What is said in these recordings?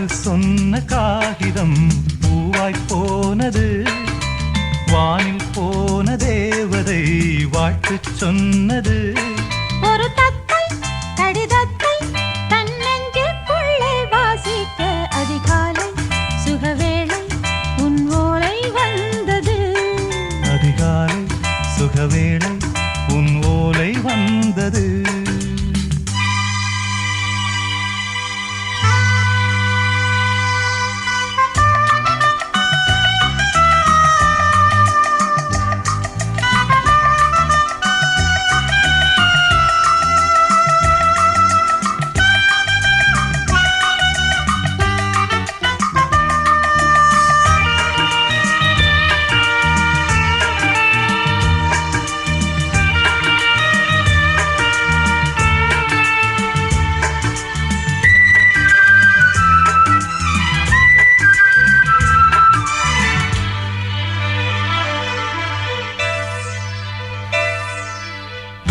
காதல் சொன்ன காகிதம் பூவாய் போனது. வானில் போன தேவதை வாழ்த்து சொன்னது. ஒரு தத்தை கடிதத்தை தன்னெஞ்சுக்குள்ளே வாசிக்க அதிகாலை சுகவேளை உன் ஓலை வந்தது. அதிகாலை சுகவேளை உன் ஓலை வந்தது.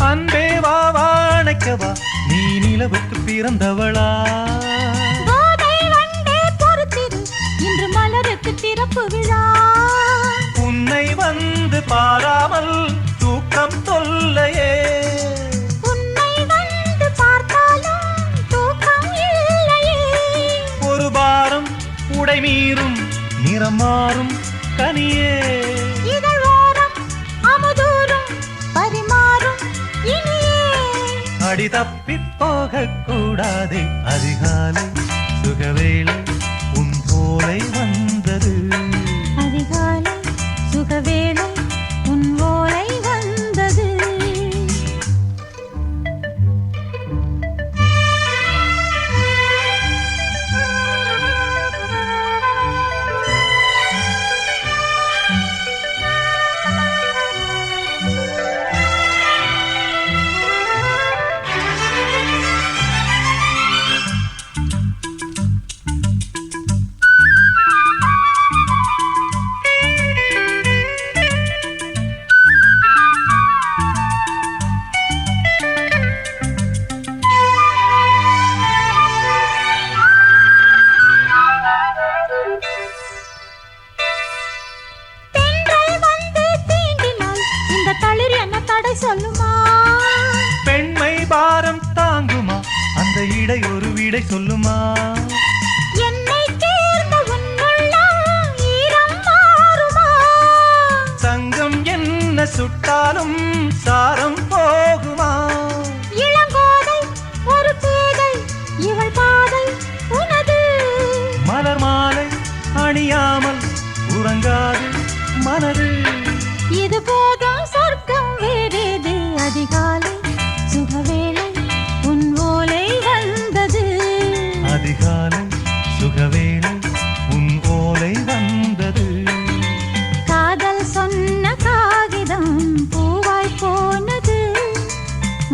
அன்பே வா வாழைக்கவா நீ நிலவுக்கு பிறந்தவளா? போதை வண்டே பொறுத்திரு இன்று மலருக்கு திறப்பு விழா. உன்னை வந்து பாராமல் தூக்கம் தொல்லையே. உன்னை வந்து பார்த்தாலும் தூக்கம் இல்லையே. ஒரு பாரம் உடை மீறும் நிறம் மாறும் கனியே. இதழோரம் அமுதூரும் பரிமாறும் இனியே. அடி தப்பி போக கூடாதே. அதிகாலை சுகவேளை உன் போலை வந்தது. அதிகாலை சுகவேளை உன் ஓலை வந்தது. சொல்லுமா பெண்மை பாரம் தாங்குமா? அந்த இடை ஒரு விடை சொல்லுமா? என்னை சேர்ந்த உன்னுள்ளம் ஈரம் மாறுமா? சங்கம் என்ன சுட்டாலும் சாரம் போகுமா? இளங்கோதை ஒரு பேதை இவள் பாதை உனது. மலர் மாலை அணியாமல் உறங்காது மனது. இது போதும் சொர்க்கம் வேறேது. அதிகாலை சுகவேளை உன் ஓலை வந்தது. அதிகாலை சுகவேளை உன் ஓலை வந்தது. காதல் சொன்ன காகிதம் பூவாய் போனது.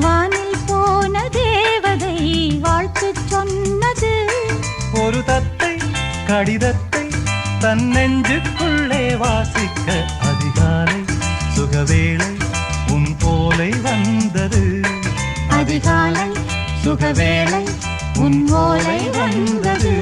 வானில் போன தேவதை வாழ்த்து சொன்னது. ஒரு தத்தை கடிதத்தை தன் நெஞ்சுக்குள்ளே வாசிக்க அதிகாலை சுகவேளை உன் ஓலை வந்தது. அதிகாலை சுகவேளை உன் ஓலை வந்தது.